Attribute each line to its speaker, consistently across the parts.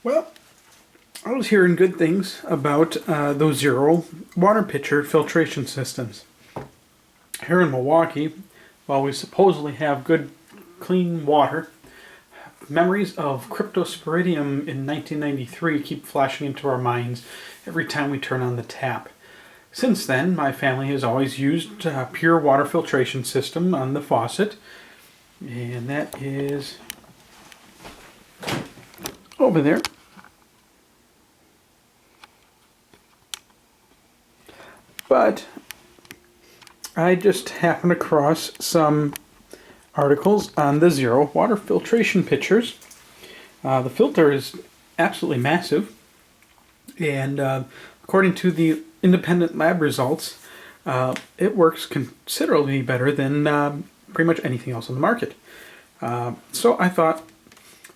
Speaker 1: Well, I was hearing good things about those ZeroWater pitcher filtration systems. Here in Milwaukee, while we supposedly have good, clean water, memories of cryptosporidium in 1993 keep flashing into our minds every time we turn on the tap. Since then, my family has always used pure water filtration system on the faucet, and that is over there. But I just happened across some articles on the ZeroWater filtration pitchers. The filter is absolutely massive, and according to the independent lab results, it works considerably better than pretty much anything else on the market. So I thought,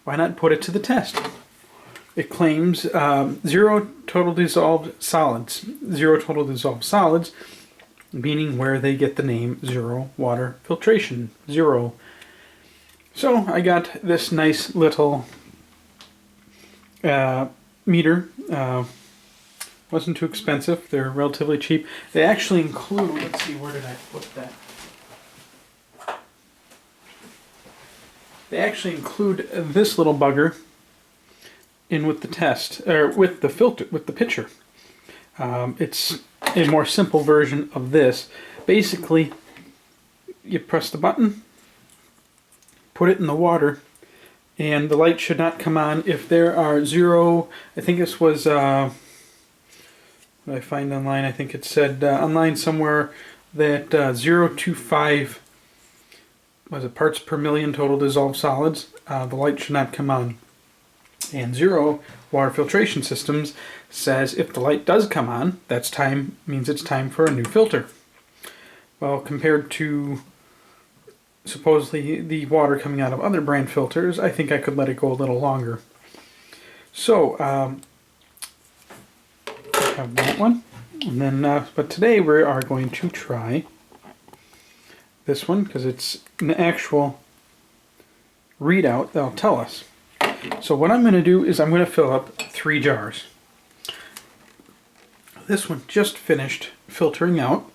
Speaker 1: why not put it to the test? It claims zero total dissolved solids. Zero total dissolved solids, meaning where they get the name ZeroWater filtration. Zero. So I got this nice little meter. Wasn't too expensive. They're relatively cheap. They actually include, let's see, where did I put that? They actually include this little bugger in with the test, or with the filter, with the pitcher. It's a more simple version of this. Basically, you press the button, put it in the water, and the light should not come on if there are zero, I think this was, what I find online, I think it said online somewhere that 0.25 was it parts per million total dissolved solids. The light should not come on. And ZeroWater filtration systems says if the light does come on, that's time, means it's time for a new filter. Well, compared to supposedly the water coming out of other brand filters, I think I could let it go a little longer. So I have that one, and then but today we are going to try this one because it's an actual readout that'll tell us. So what I'm going to do is I'm going to fill up 3 jars. This one just finished filtering out,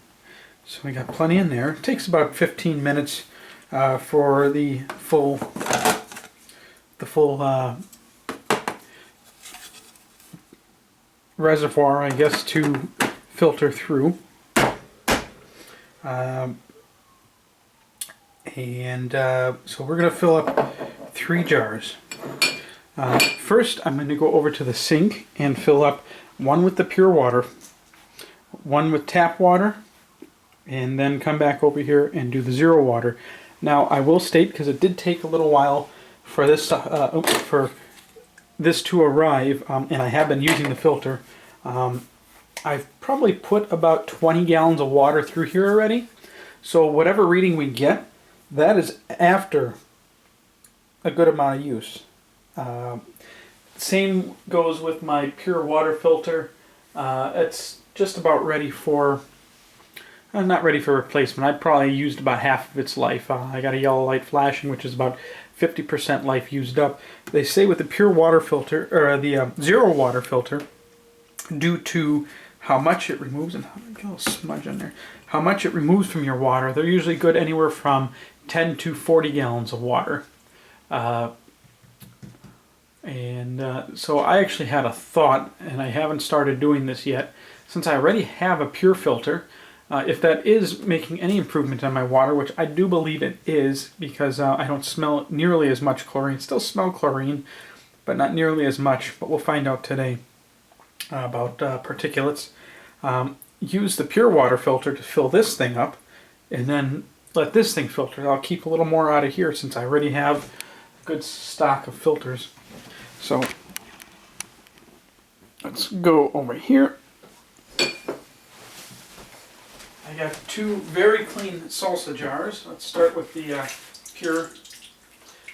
Speaker 1: so we got plenty in there. It takes about 15 minutes for the full reservoir, I guess, to filter through. So we're going to fill up 3 jars. First, I'm going to go over to the sink and fill up one with the pure water, one with tap water, and then come back over here and do the ZeroWater. Now, I will state, because it did take a little while for this to arrive, and I have been using the filter. I've probably put about 20 gallons of water through here already. So whatever reading we get, that is after a good amount of use. Same goes with my pure water filter. It's just about ready for, not ready for replacement. I probably used about half of its life. I got a yellow light flashing, which is about 50% life used up. They say with the pure water filter, or the ZeroWater filter, due to how much it removes, and get a little smudge on there, how much it removes from your water, they're usually good anywhere from 10 to 40 gallons of water. So I actually had a thought, and I haven't started doing this yet, since I already have a pure filter. If that is making any improvement on my water, which I do believe it is, because I don't smell nearly as much chlorine. Still smell chlorine, but not nearly as much. But we'll find out today about particulates. Use the pure water filter to fill this thing up, and then let this thing filter. I'll keep a little more out of here since I already have a good stock of filters. So let's go over here. I got 2 very clean salsa jars. Let's start with the pure.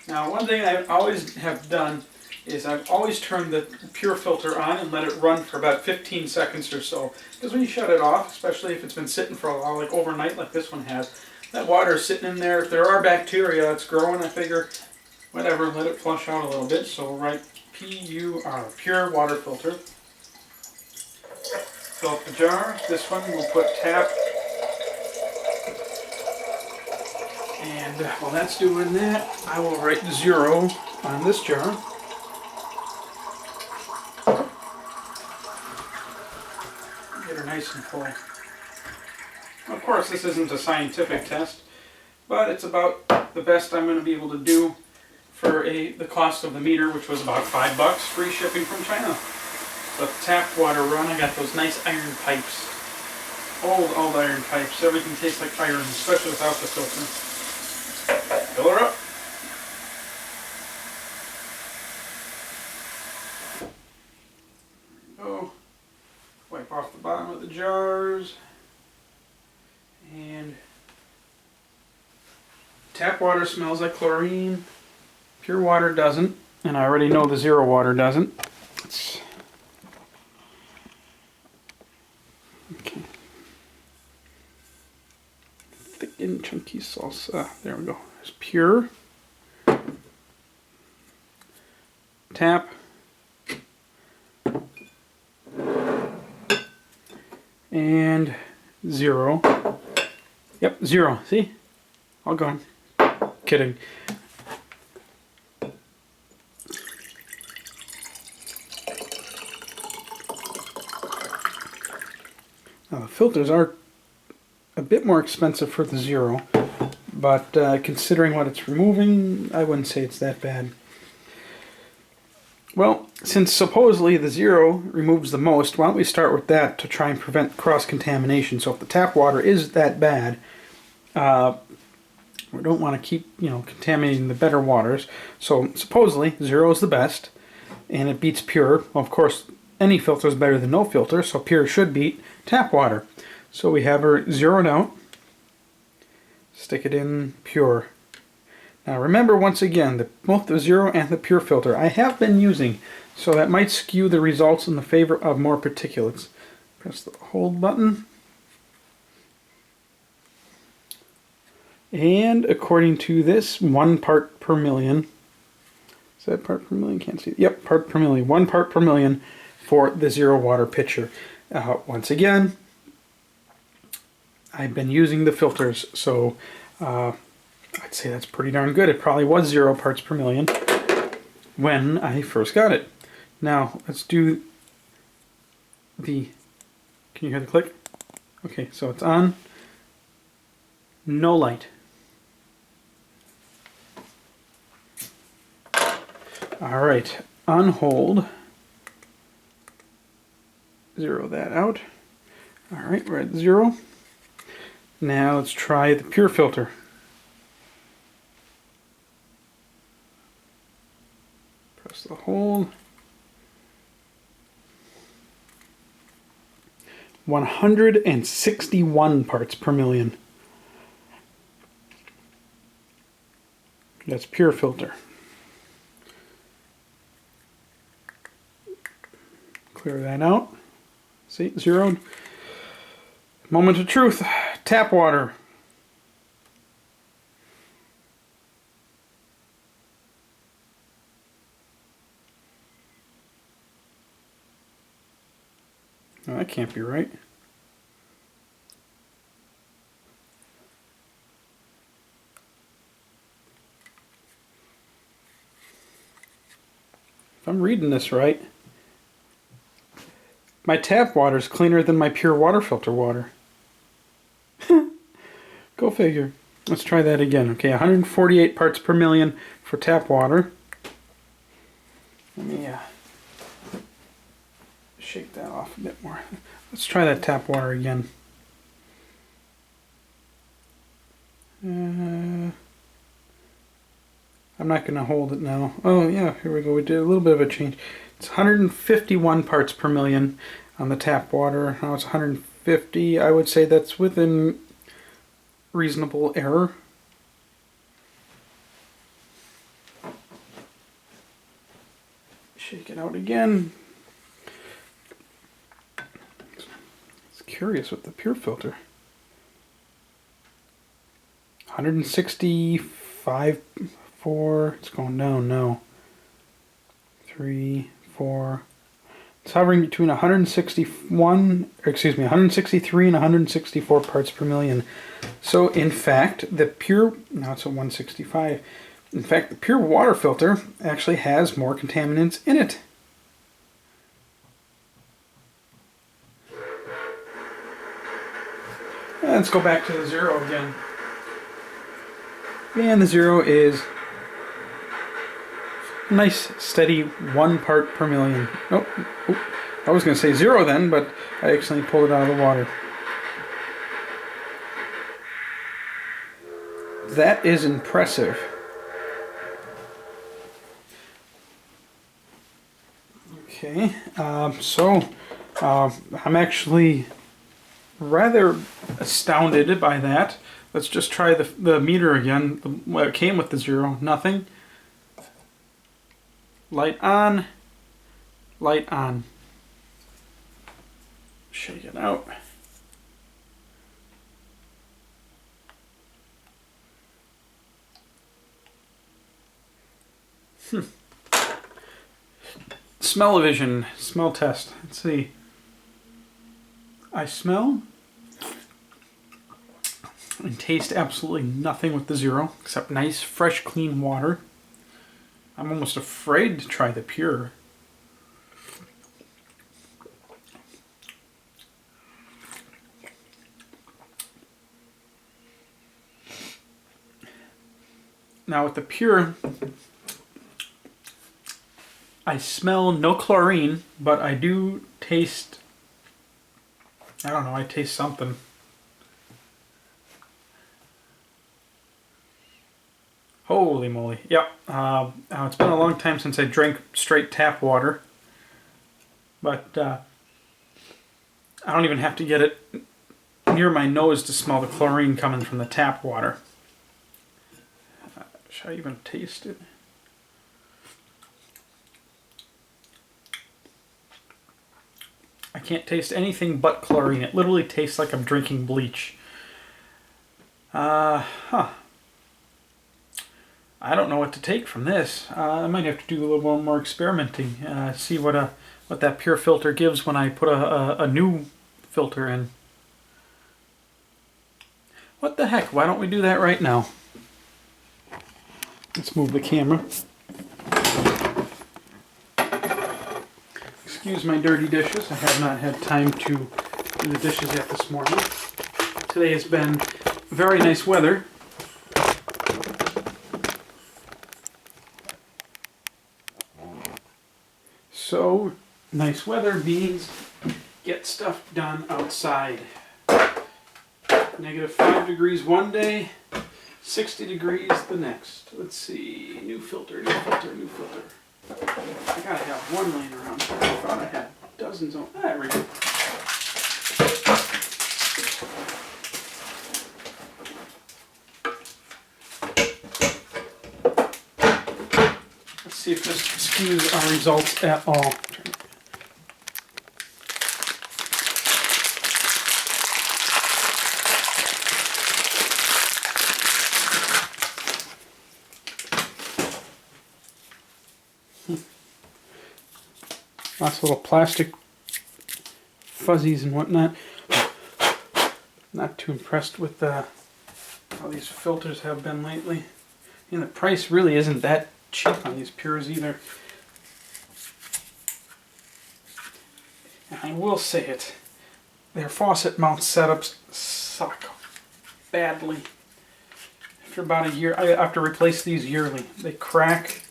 Speaker 1: Now, one thing I always have done is I've always turned the pure filter on and let it run for about 15 seconds or so. Because when you shut it off, especially if it's been sitting for a while, like overnight like this one has, that water is sitting in there. If there are bacteria that's growing, I figure, whatever, let it flush out a little bit. So right PUR, Pure Water Filter. Fill up the jar. This one we'll put tap. And while that's doing that, I will write 0 on this jar. Get her nice and full. Of course, this isn't a scientific test, but it's about the best I'm going to be able to do for the cost of the meter, which was about $5, free shipping from China. The tap water run, I got those nice iron pipes. Old iron pipes. Everything tastes like iron, especially without the filter. Fill her up. Go. Wipe off the bottom of the jars. And tap water smells like chlorine. Pure water doesn't. And I already know the ZeroWater doesn't. Okay. Thick and chunky salsa. There we go. There's pure. Tap. And 0. Yep, 0. See? All gone. Kidding. Now the filters are a bit more expensive for the 0, but considering what it's removing, I wouldn't say it's that bad. Well, since supposedly the 0 removes the most, why don't we start with that to try and prevent cross-contamination. So if the tap water is that bad, we don't want to keep, contaminating the better waters. So supposedly 0 is the best, and it beats pure. Well, of course, any filter is better than no filter, so pure should beat tap water. So we have her zeroed out. Stick it in pure. Now remember, once again, that both the 0 and the pure filter I have been using, so that might skew the results in the favor of more particulates. Press the hold button. And according to this, 1 part per million. Is that part per million? Can't see. Yep, part per million. 1 part per million for the ZeroWater pitcher. Once again, I've been using the filters, so I'd say that's pretty darn good. It probably was 0 parts per million when I first got it. Now, let's do the... Can you hear the click? Okay, so it's on. No light. Alright, on hold. 0 that out. Alright, we're at 0. Now let's try the pure filter. Press the hold. 161 parts per million. That's pure filter. Clear that out. See, 0'd. Moment of truth. Tap water. Oh, that can't be right. If I'm reading this right, my tap water is cleaner than my pure water filter water. Go figure. Let's try that again. Okay, 148 parts per million for tap water. Let me shake that off a bit more. Let's try that tap water again. I'm not going to hold it now. Oh yeah, here we go. We did a little bit of a change. It's 151 parts per million on the tap water. Now it's 150. I would say that's within reasonable error. Shake it out again. It's curious with the pure filter. 165, 4, it's going down now. 3, 4. It's hovering between 163 and 164 parts per million. So in fact, the pure, now it's at 165. In fact, the pure water filter actually has more contaminants in it. And let's go back to the zero again. And the zero is a nice steady 1 part per million. Oh, I was going to say 0 then, but I accidentally pulled it out of the water. That is impressive. Okay, I'm actually rather astounded by that. Let's just try the meter again. It came with the 0, nothing. Light on, light on. Shake it out. Smell-o-vision, smell test. Let's see. I smell and taste absolutely nothing with the 0 except nice, fresh, clean water. I'm almost afraid to try the pure. Now with the pure, I smell no chlorine, but I do taste, I don't know, I taste something. Holy moly. Yep. It's been a long time since I drank straight tap water. But I don't even have to get it near my nose to smell the chlorine coming from the tap water. Should I even taste it? I can't taste anything but chlorine. It literally tastes like I'm drinking bleach. I don't know what to take from this. I might have to do a little more experimenting. See what that pure filter gives when I put a new filter in. What the heck? Why don't we do that right now? Let's move the camera. Excuse my dirty dishes. I have not had time to do the dishes yet this morning. Today has been very nice weather. So, nice weather means get stuff done outside. -5 degrees one day, 60 degrees the next. Let's see, new filter, new filter, new filter. I gotta have one laying around here. I thought I had dozens of, there we go. Let's see if this skews our results at all. Lots of little plastic fuzzies and whatnot. Not too impressed with how these filters have been lately. And the price really isn't that cheap on these pures either. And I will say it, their faucet mount setups suck badly. After about a year, I have to replace these yearly. They crack,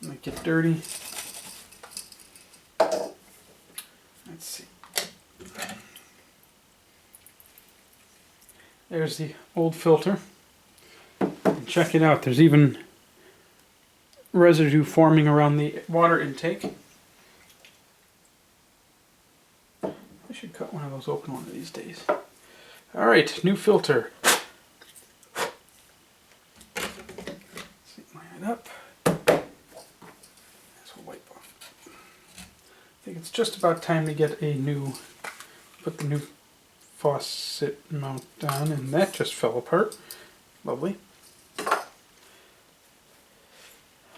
Speaker 1: and they get dirty. Let's see. There's the old filter. And check it out, there's even residue forming around the water intake. I should cut one of those open one of these days. Alright, new filter. Let's see, line it up. This will wipe off. I think it's just about time to get a new, put the new faucet mount on, and that just fell apart. Lovely.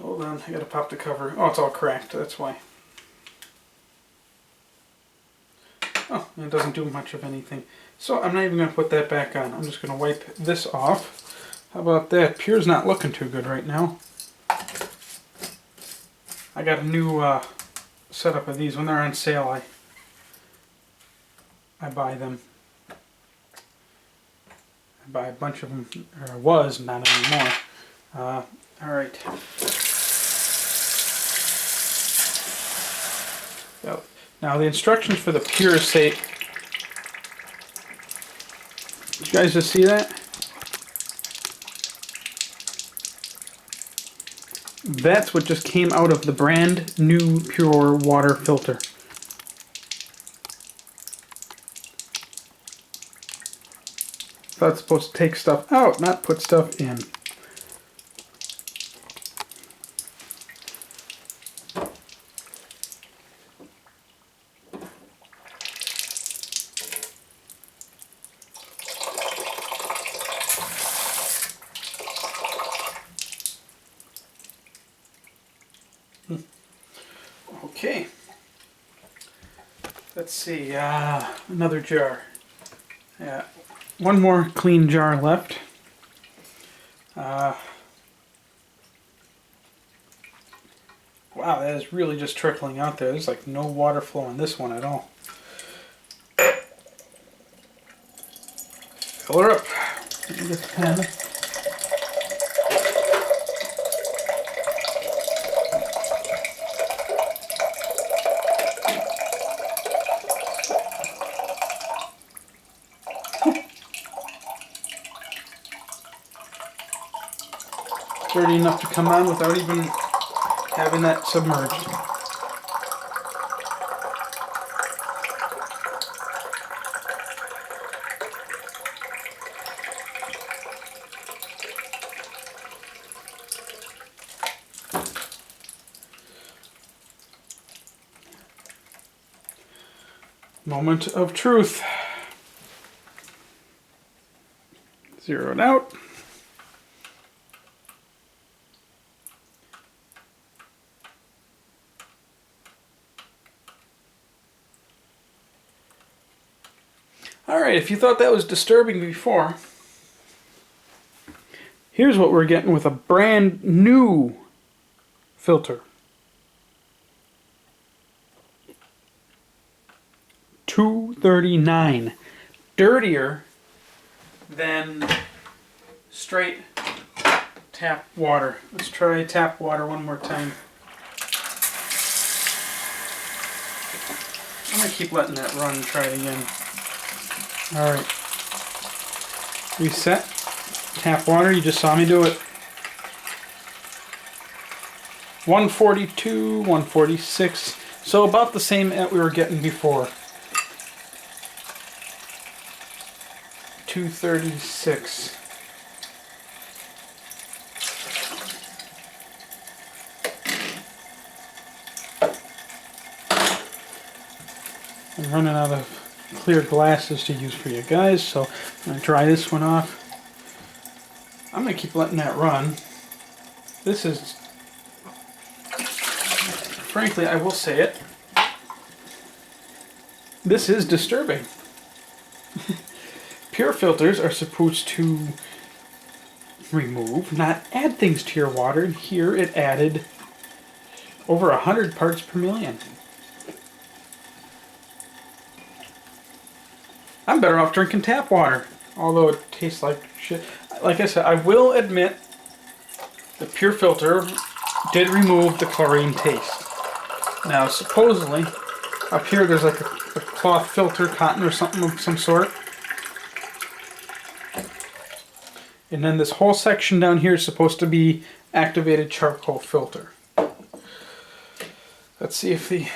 Speaker 1: Oh, Hold on, I gotta pop the cover. Oh, it's all cracked, that's why. Oh, it doesn't do much of anything. So I'm not even gonna put that back on. I'm just gonna wipe this off. How about that? Pure's not looking too good right now. I got a new setup of these. When they're on sale, I buy them. I buy a bunch of them, or I was, not anymore. Alright. So, now the instructions for the PUR say... Did you guys just see that? That's what just came out of the brand new PUR water filter. That's supposed to take stuff out, not put stuff in. Okay. Let's see, another jar. Yeah. One more clean jar left. Wow, that is really just trickling out there. There's like no water flow in this one at all. Fill her up. Let me get the pen. Dirty enough to come on without even having that submerged. Moment of truth. Zero it out. Alright, if you thought that was disturbing before, here's what we're getting with a brand new filter. $2.39. Dirtier than straight tap water. Let's try tap water one more time. I'm going to keep letting that run and try it again. Alright. Reset. Tap water, you just saw me do it. 142, 146. So about the same that we were getting before. 236. I'm running out of clear glasses to use for you guys, so I'm going to dry this one off. I'm going to keep letting that run. This is, frankly, I will say it, this is disturbing. PUR filters are supposed to remove, not add things to your water, and here it added over 100 parts per million. I'm better off drinking tap water, although it tastes like shit. Like I said, I will admit the PUR filter did remove the chlorine taste. Now, supposedly, up here there's like a cloth filter, cotton or something of some sort. And then this whole section down here is supposed to be activated charcoal filter. Let's see if the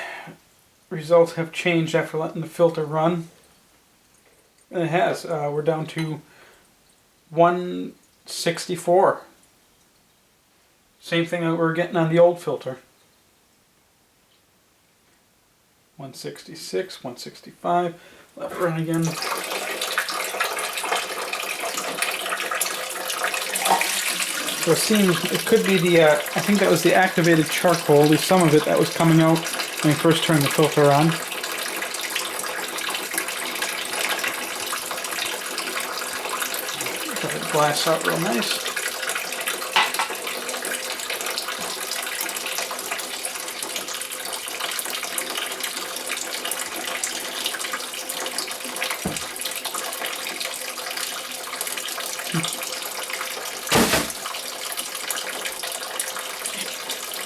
Speaker 1: results have changed after letting the filter run. And it has. We're down to 164. Same thing that we were getting on the old filter. 166, 165. Left run again. So it seems it could be the, I think that was the activated charcoal, at least some of it that was coming out when I first turned the filter on. Get the glass out real nice.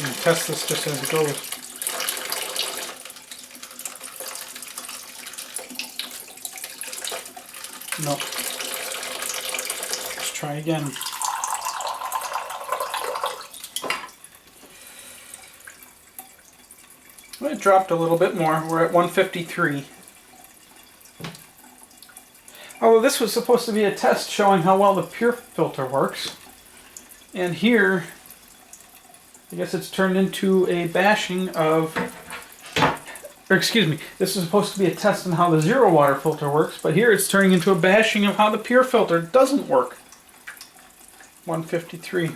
Speaker 1: And test this just as it goes. No. Let's try again. Well, it dropped a little bit more. We're at 153. Although this was supposed to be a test showing how well the PUR filter works. And here, I guess it's turned into a bashing of, or excuse me, this is supposed to be a test on how the ZeroWater filter works, but here it's turning into a bashing of how the PUR filter doesn't work. 153.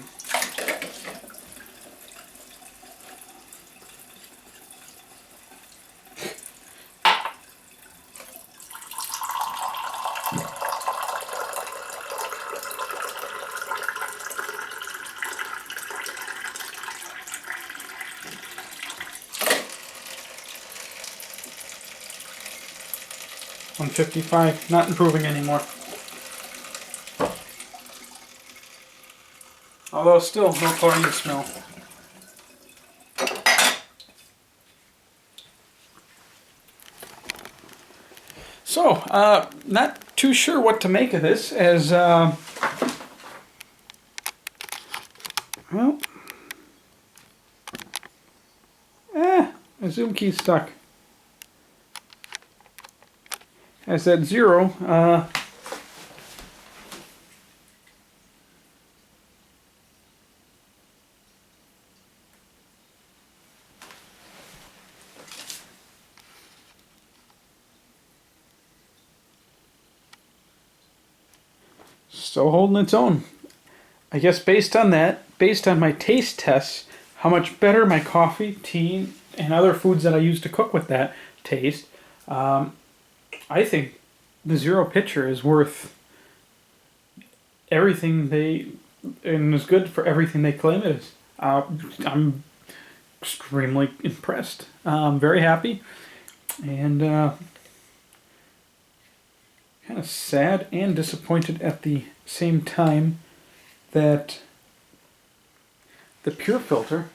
Speaker 1: $155, not improving anymore. Although still no chlorine smell. So, not too sure what to make of this, as, well, my zoom key's stuck. Has that 0, still holding its own. I guess based on that, based on my taste tests, how much better my coffee, tea, and other foods that I use to cook with that taste, I think the Zero Pitcher is worth everything and is good for everything they claim it is. I'm extremely impressed. I'm very happy, and kind of sad and disappointed at the same time that the PUR filter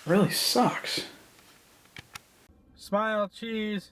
Speaker 1: really sucks. Smile, cheese.